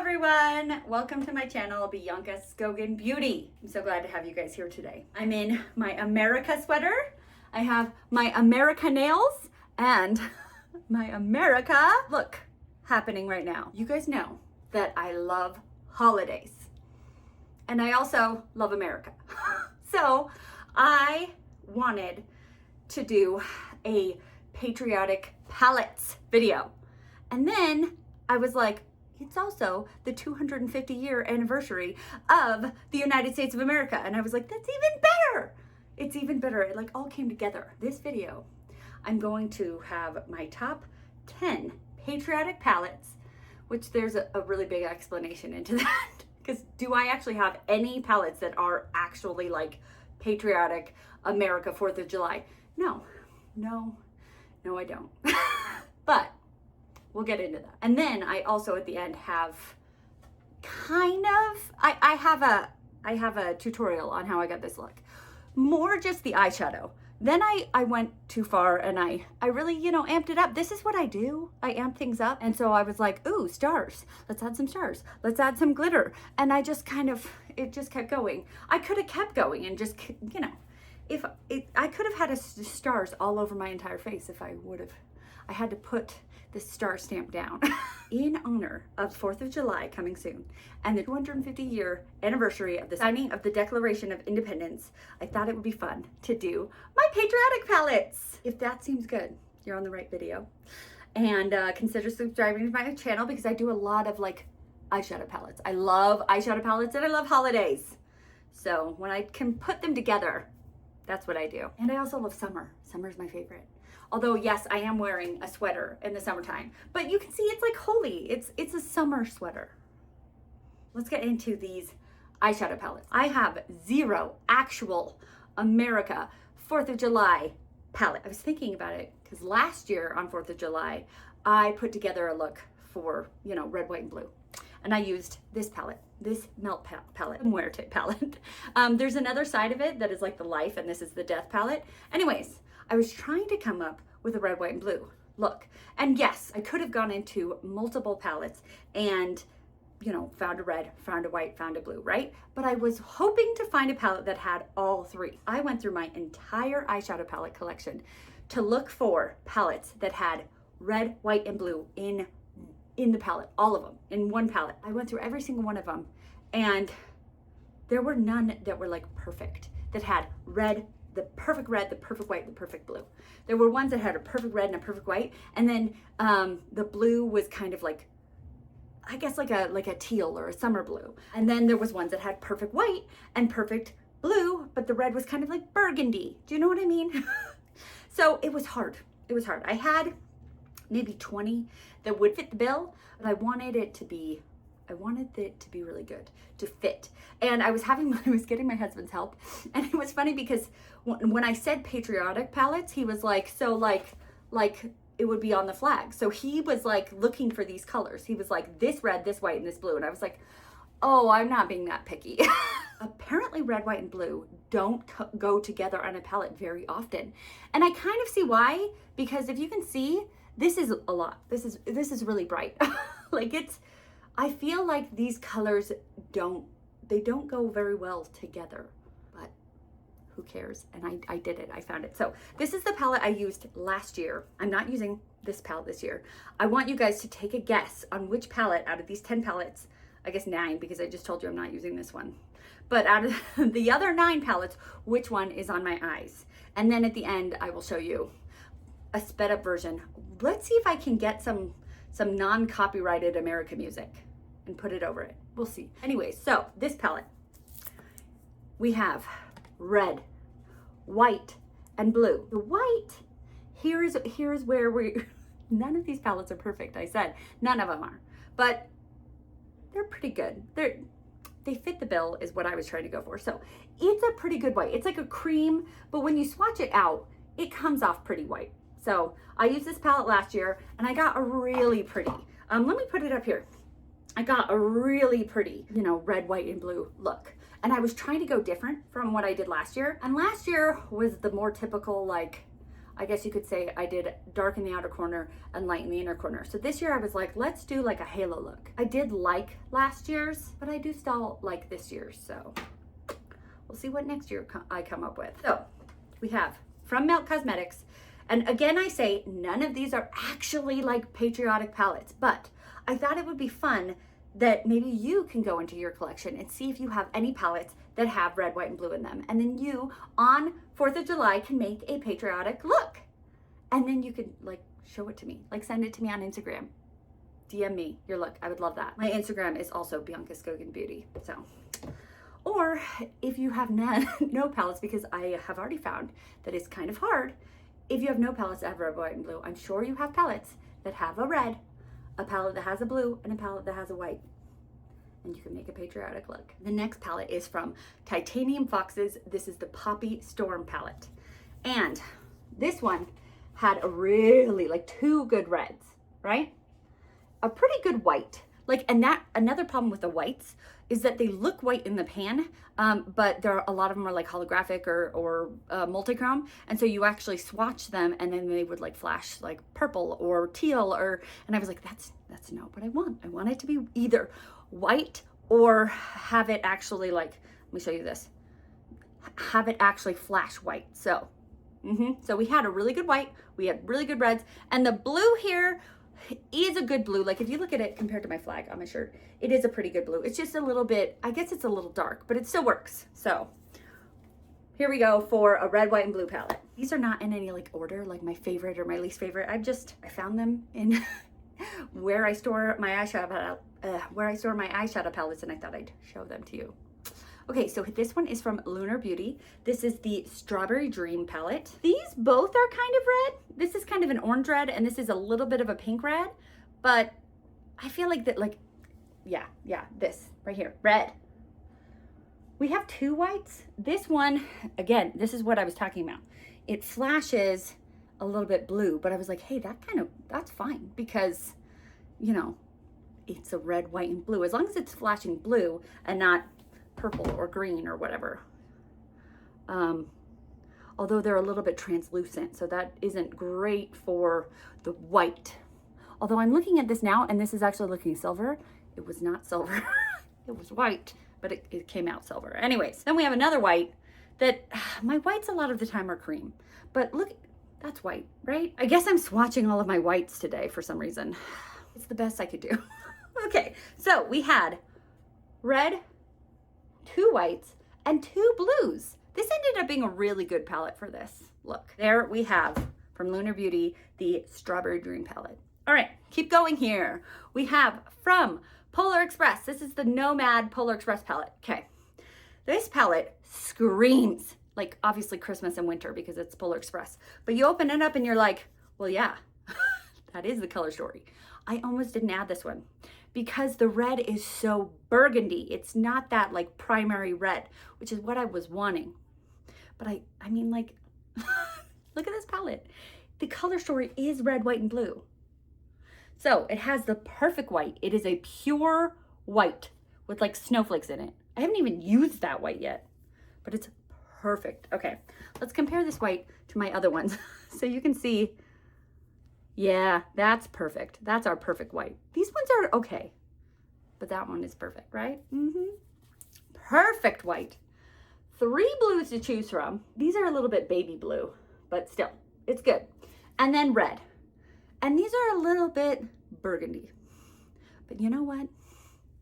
everyone, welcome to my channel, Bianca Skogan Beauty. I'm so glad to have you guys here today. I'm in my America sweater. I have my America nails and my America look happening right now. You guys know that I love holidays and I also love America. So I wanted to do a Patriotic Palettes video. And then I was like, it's also the 250-year anniversary of the United States of America. And I was like, that's even better. It's even better. It like all came together. This video, I'm going to have my top 10 patriotic palettes, which there's a really big explanation into that. Because do I actually have any palettes that are actually like patriotic America 4th of July? No, I don't. But we'll get into that. And then I also at the end have kind of, I have a tutorial on how I got this look. More just the eyeshadow. Then I went too far and I really, amped it up. This is what I do. I amp things up. And so I was like, ooh, stars. Let's add some stars. Let's add some glitter. And I just it just kept going. I could have kept going and just, I could have had stars all over my entire face if I would have. I had to put the star stamp down in honor of 4th of July coming soon and the 250-year anniversary of the signing of the Declaration of Independence. I thought it would be fun to do my patriotic palettes. If that seems good, you're on the right video. And consider subscribing to my channel because I do a lot of like eyeshadow palettes. I love eyeshadow palettes and I love holidays. So when I can put them together, that's what I do. And I also love summer. Summer is my favorite. Although, yes, I am wearing a sweater in the summertime, but you can see it's like holy. It's a summer sweater. Let's get into these eyeshadow palettes. I have 0 actual America 4th of July palette. I was thinking about it because last year on 4th of July, I put together a look for, red, white, and blue. And I used this palette, this melt palette, Muerte palette. There's another side of it that is like the life, and this is the death palette. Anyways, I was trying to come up with a red, white, and blue look. And yes, I could have gone into multiple palettes and, found a red, found a white, found a blue, right? But I was hoping to find a palette that had all 3. I went through my entire eyeshadow palette collection to look for palettes that had red, white, and blue in the palette, all of them, in one palette. I went through every single one of them, and there were none that were like perfect, that had red, the perfect red, the perfect white, the perfect blue. There were ones that had a perfect red and a perfect white, and then the blue was kind of like, I guess like a teal or a summer blue. And then there was ones that had perfect white and perfect blue, but the red was kind of like burgundy. Do you know what I mean? So it was hard. It was hard. I had maybe 20 that would fit the bill, but I wanted it to be really good to fit. And I was getting my husband's help, and it was funny because when I said patriotic palettes, he was like, so like it would be on the flag. So he was like looking for these colors. He was like, this red, this white, and this blue. And I was like, oh, I'm not being that picky. Apparently red, white, and blue don't go together on a palette very often. And I kind of see why, because if you can see, this is a lot. This is really bright. I feel like these colors don't go very well together, but who cares? And I did it, I found it. So this is the palette I used last year. I'm not using this palette this year. I want you guys to take a guess on which palette out of these 10 palettes, I guess 9, because I just told you I'm not using this one. But out of the other 9 palettes, which one is on my eyes? And then at the end, I will show you a sped up version. Let's see if I can get some non-copyrighted America music and put it over it. We'll see. Anyways, so this palette, we have red, white, and blue. The white, here's where none of these palettes are perfect. I said none of them are, but they're pretty good. They fit the bill is what I was trying to go for. So it's a pretty good white. It's like a cream, but when you swatch it out, it comes off pretty white. So I used this palette last year and I got a really pretty, let me put it up here. I got a really pretty, red, white, and blue look. And I was trying to go different from what I did last year. And last year was the more typical, like, I guess you could say I did dark in the outer corner and light in the inner corner. So this year I was like, let's do like a halo look. I did like last year's, but I do still like this year's. So we'll see what next year I come up with. So we have from Melt Cosmetics. And again, I say none of these are actually like patriotic palettes, but I thought it would be fun that maybe you can go into your collection and see if you have any palettes that have red, white, and blue in them. And then you, on 4th of July, can make a patriotic look. And then you could like show it to me, like send it to me on Instagram. DM me your look, I would love that. My Instagram is also Bianca Skogan Beauty, so. Or if you have no palettes, because I have already found that it's kind of hard. If you have no palettes that have red, white, and blue, I'm sure you have palettes that have a red, a palette that has a blue, and a palette that has a white. And you can make a patriotic look. The next palette is from Titanium Foxes. This is the Poppy Storm palette. And this one had a really, like 2 good reds, right? A pretty good white. Like, and that, another problem with the whites is that they look white in the pan, but there are a lot of them are like holographic or multichrome. And so you actually swatch them and then they would like flash like purple or teal and I was like, that's not what I want. I want it to be either white or have it actually like, let me show you this, have it actually flash white. So, so we had a really good white, we had really good reds, and the blue here is a good blue. Like if you look at it compared to my flag on my shirt, it is a pretty good blue. It's just a little bit, I guess it's a little dark, but it still works. So here we go for a red, white, and blue palette. These are not in any like order, like my favorite or my least favorite. I found them in where I store my eyeshadow palettes, and I thought I'd show them to you. Okay, so this one is from Lunar Beauty. This is the Strawberry Dream palette. These both are kind of red. This is kind of an orange red, and this is a little bit of a pink red, but I feel like that, like, yeah, this right here, red. We have 2 whites. This one, again, this is what I was talking about. It flashes a little bit blue, but I was like, hey, that's fine because, you know, it's a red, white, and blue. As long as it's flashing blue and not purple or green or whatever. Although they're a little bit translucent, so that isn't great for the white. Although I'm looking at this now and this is actually looking silver. It was not silver, it was white, but it came out silver. Anyways, then we have another white that my whites a lot of the time are cream, but look, that's white, right? I guess I'm swatching all of my whites today for some reason. It's the best I could do. Okay, so we had red, 2 whites, and 2 blues. This ended up being a really good palette for this look. There we have, from Lunar Beauty, the Strawberry Dream palette. All right, keep going here. We have from Polar Express. This is the Nomad Polar Express palette. Okay, this palette screams like obviously Christmas and winter because it's Polar Express. But you open it up and you're like, well, yeah, that is the color story. I almost didn't add this one because the red is so burgundy. It's not that like primary red, which is what I was wanting. But I mean like, look at this palette. The color story is red, white, and blue. So it has the perfect white. It is a pure white with like snowflakes in it. I haven't even used that white yet, but it's perfect. Okay, let's compare this white to my other ones so you can see. Yeah, that's perfect. That's our perfect white. These ones are okay, but that one is perfect, right? Perfect white. 3 blues to choose from. These are a little bit baby blue, but still, it's good. And then red. And these are a little bit burgundy. But you know what?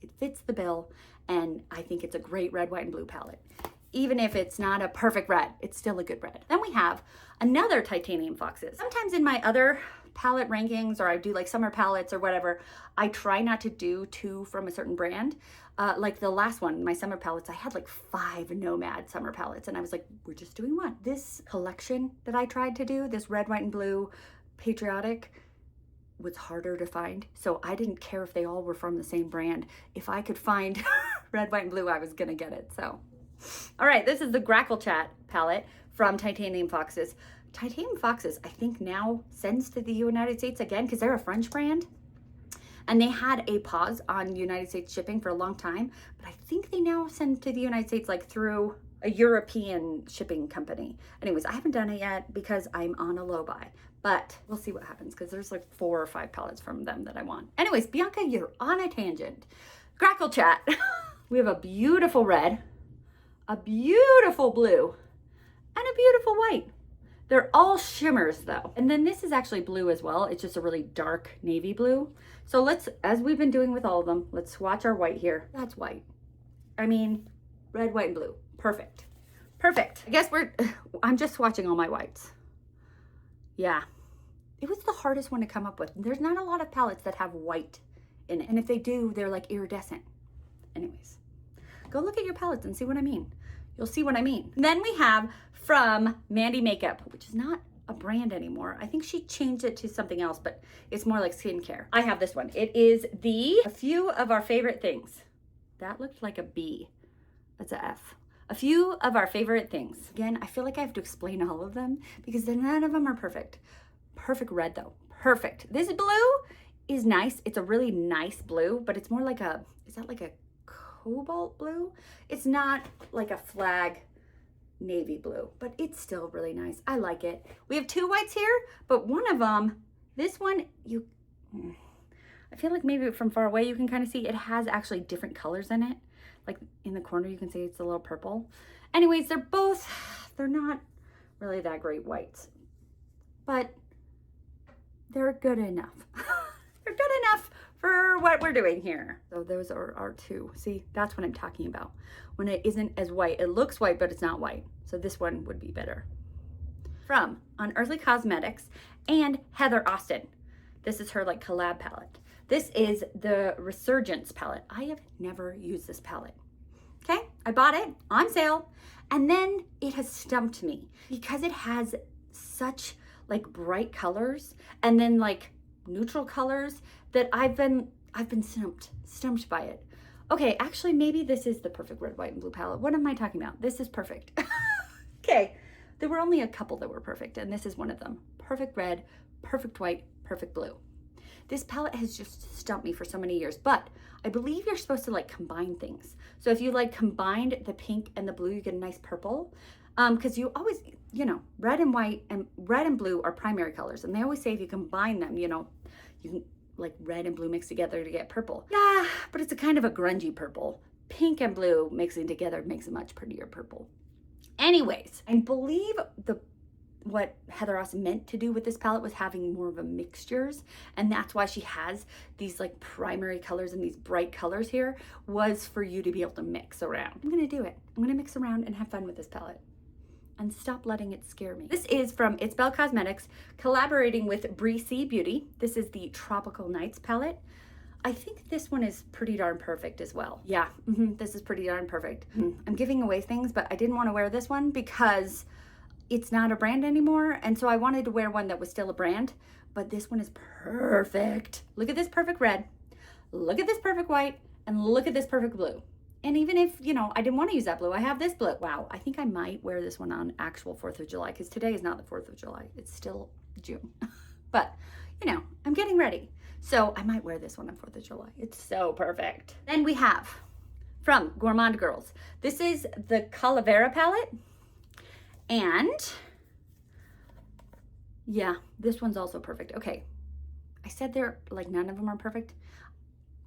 It fits the bill, and I think it's a great red, white, and blue palette. Even if it's not a perfect red, it's still a good red. Then we have another Titanium Foxes. Sometimes in my other palette rankings, or I do like summer palettes or whatever, I try not to do 2 from a certain brand. Like the last one, my summer palettes, I had like 5 Nomad summer palettes, and I was like, we're just doing 1. This collection that I tried to do, this red, white, and blue patriotic, was harder to find. So I didn't care if they all were from the same brand. If I could find red, white, and blue, I was gonna get it, so. All right, this is the Grackle Chat palette from Titanium Foxes. Titanium Foxes, I think now sends to the United States again because they're a French brand. And they had a pause on United States shipping for a long time, but I think they now send to the United States like through a European shipping company. Anyways, I haven't done it yet because I'm on a low buy, but we'll see what happens because there's like 4 or 5 palettes from them that I want. Anyways, Bianca, you're on a tangent. Grackle chat. We have a beautiful red, a beautiful blue, and a beautiful white. They're all shimmers though. And then this is actually blue as well. It's just a really dark navy blue. So let's, as we've been doing with all of them, let's swatch our white here. That's white. I mean, red, white, and blue. Perfect. Perfect. I guess I'm just swatching all my whites. Yeah. It was the hardest one to come up with. There's not a lot of palettes that have white in it. And if they do, they're like iridescent. Anyways, go look at your palettes and see what I mean. You'll see what I mean. Then we have from Mandy Makeup, which is not a brand anymore. I think she changed it to something else, but it's more like skincare. I have this one. It is A Few of Our Favorite Things. That looked like a B. That's a F. A Few of Our Favorite Things. Again, I feel like I have to explain all of them because none of them are perfect. Perfect red though. Perfect. This blue is nice. It's a really nice blue, but it's more like a, is that like a cobalt blue? It's not like a flag navy blue, but it's still really nice. I like it. We have 2 whites here, but one of them, this one, I feel like maybe from far away you can kind of see it has actually different colors in it. Like in the corner you can see it's a little purple. Anyways, they're not really that great whites, but they're good enough. They're good enough for what we're doing here. So those are our 2. See, that's what I'm talking about. When it isn't as white, it looks white, but it's not white. So this one would be better. From Unearthly Cosmetics and Heather Austin. This is her like collab palette. This is the Resurgence palette. I have never used this palette. Okay, I bought it on sale and then it has stumped me because it has such like bright colors and then like neutral colors that I've been stumped by it. Okay, actually maybe this is the perfect red, white, and blue palette. What am I talking about? This is perfect. Okay, there were only a couple that were perfect and this is one of them. Perfect red, perfect white, perfect blue. This palette has just stumped me for so many years, but I believe you're supposed to like combine things. So if you like combined the pink and the blue, you get a nice purple. Because you always, you know, red and white and red and blue are primary colors. And they always say if you combine them, you know, you can like red and blue mix together to get purple. Yeah, but it's a kind of a grungy purple. Pink and blue mixing together makes a much prettier purple. Anyways, I believe what Heather Austin meant to do with this palette was having more of a mixtures, and that's why she has these like primary colors and these bright colors here, was for you to be able to mix around. I'm gonna do it. I'm gonna mix around and have fun with this palette and stop letting it scare me. This is from It's Belle Cosmetics, collaborating with Breezy Beauty. This is the Tropical Nights palette. I think this one is pretty darn perfect as well. Yeah, this is pretty darn perfect. I'm giving away things, but I didn't want to wear this one because it's not a brand anymore. And so I wanted to wear one that was still a brand, but this one is perfect. Look at this perfect red. Look at this perfect white, and look at this perfect blue. And even if, you know, I didn't want to use that blue, I have this blue. Wow, I think I might wear this one on actual 4th of July because today is not the 4th of July. It's still June. But, you know, I'm getting ready. So I might wear this one on 4th of July. It's so perfect. Then we have from Gourmande Girls. This is the Calavera palette. And yeah, this one's also perfect. Okay, I said they're like none of them are perfect.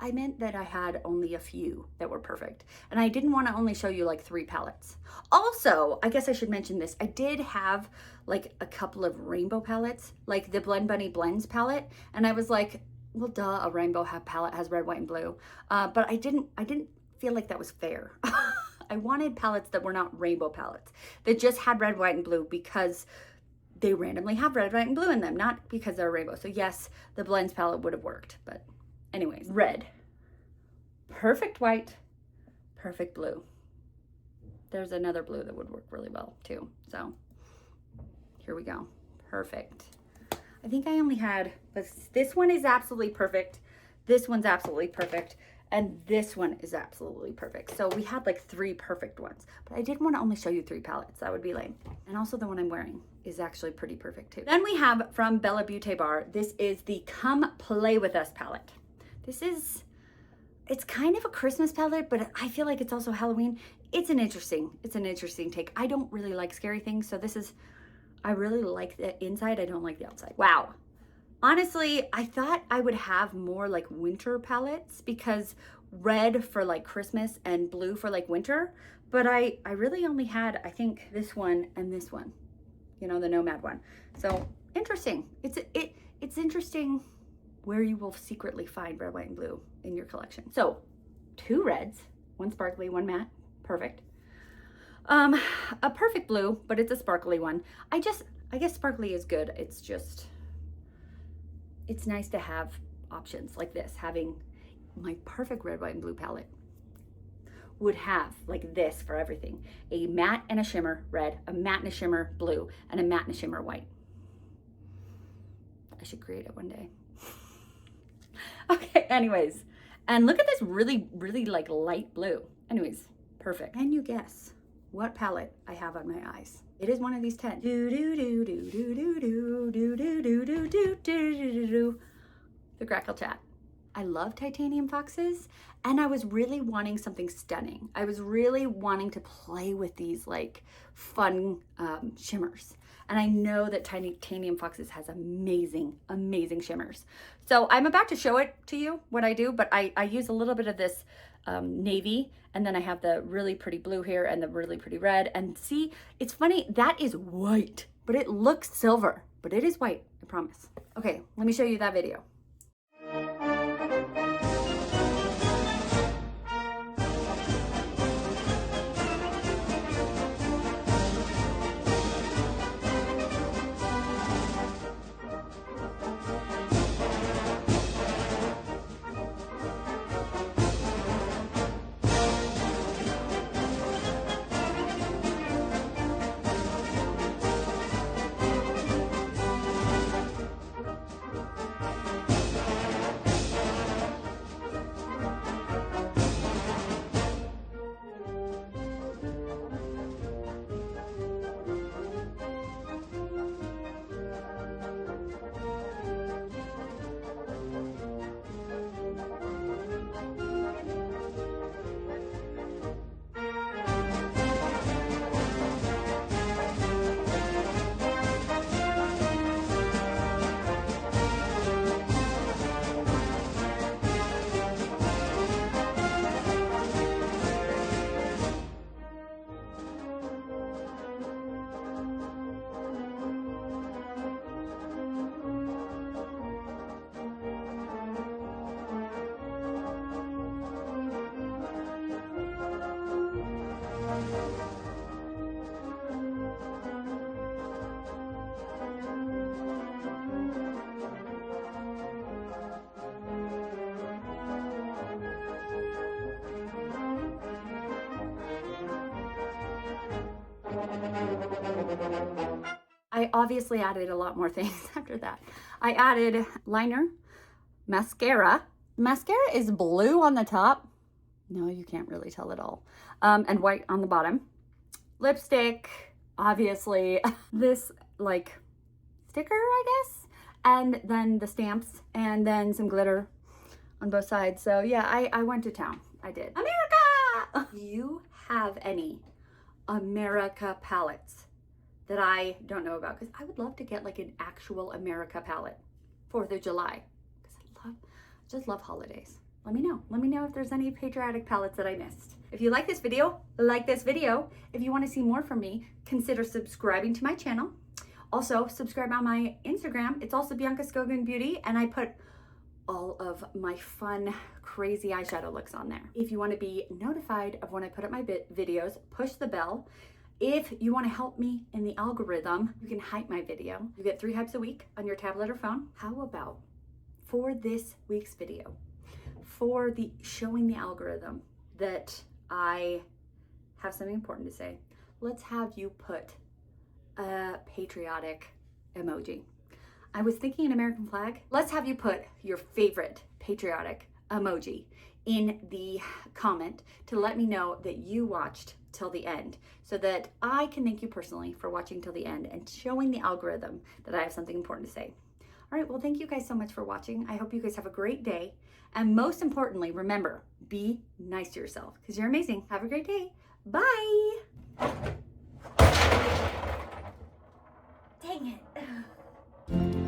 I meant that I had only a few that were perfect. And I didn't want to only show you like 3 palettes. Also, I guess I should mention this. I did have like a couple of rainbow palettes, like the Blend Bunny Blends palette. And I was like, well, duh, a rainbow palette has red, white, and blue. But I didn't feel like that was fair. I wanted palettes that were not rainbow palettes, that just had red, white, and blue because they randomly have red, white, and blue in them, not because they're rainbow. So yes, the Blends palette would have worked, but anyways, red, perfect white, perfect blue. There's another blue that would work really well too. So here we go. Perfect. I think I only had, this one is absolutely perfect. This one's absolutely perfect. And this one is absolutely perfect. So we had like 3 perfect ones, but I didn't want to only show you 3 palettes. That would be lame. And also the one I'm wearing is actually pretty perfect too. Then we have from Bellabeautébar, this is the Come Play With Us palette. This is, It's kind of a Christmas palette, but I feel like it's also Halloween. It's an interesting take. I don't really like scary things, so I really like the inside. I don't like the outside. Wow. Honestly, I thought I would have more like winter palettes because red for like Christmas and blue for like winter, but I really only had, I think, this one and this one, you know, the Nomad one. So interesting. It's interesting where you will secretly find red, white, and blue in your collection. So 2 reds, 1 sparkly, 1 matte, perfect. A perfect blue, but it's a sparkly one. I guess sparkly is good. It's nice to have options like this. Having my perfect red, white, and blue palette would have like this for everything. A matte and a shimmer red, a matte and a shimmer blue, and a matte and a shimmer white. I should create it one day. Okay, anyways. And look at this really, really like light blue. Anyways, perfect. Can you guess what palette I have on my eyes? It is one of these 10. The Grackle Chat. I love titanium foxes, and I was really wanting something stunning. I was really wanting to play with these like fun shimmers. And I know that titanium foxes has amazing, amazing shimmers. So I'm about to show it to you what I do, but I use a little bit of this navy, and then I have the really pretty blue here and the really pretty red. And see, it's funny, that is white, but it looks silver, but it is white, I promise. Okay, let me show you that video. I obviously added a lot more things after that. I added liner, mascara. Mascara is blue on the top. No, you can't really tell at all. And white on the bottom. Lipstick, obviously. This like sticker, I guess. And then the stamps, and then some glitter on both sides. So yeah, I went to town. I did. America! Do you have any America palettes that I don't know about? Because I would love to get like an actual America palette, 4th of July, because I just love holidays. Let me know if there's any patriotic palettes that I missed. If you like this video, like this video. If you want to see more from me, consider subscribing to my channel. Also, subscribe on my Instagram. It's also Bianca Skogan Beauty, and I put all of my fun, crazy eyeshadow looks on there. If you want to be notified of when I put up my videos, push the bell. If you want to help me in the algorithm, you can hype my video. You get 3 hypes a week on your tablet or phone. How about for this week's video, for the showing the algorithm that I have something important to say, let's have you put a patriotic emoji. I was thinking an American flag. Let's have you put your favorite patriotic emoji in the comment to let me know that you watched till the end, so that I can thank you personally for watching till the end and showing the algorithm that I have something important to say. All right, well, thank you guys so much for watching. I hope you guys have a great day, And most importantly, remember, be nice to yourself because you're amazing. Have a great day. Bye. Dang it.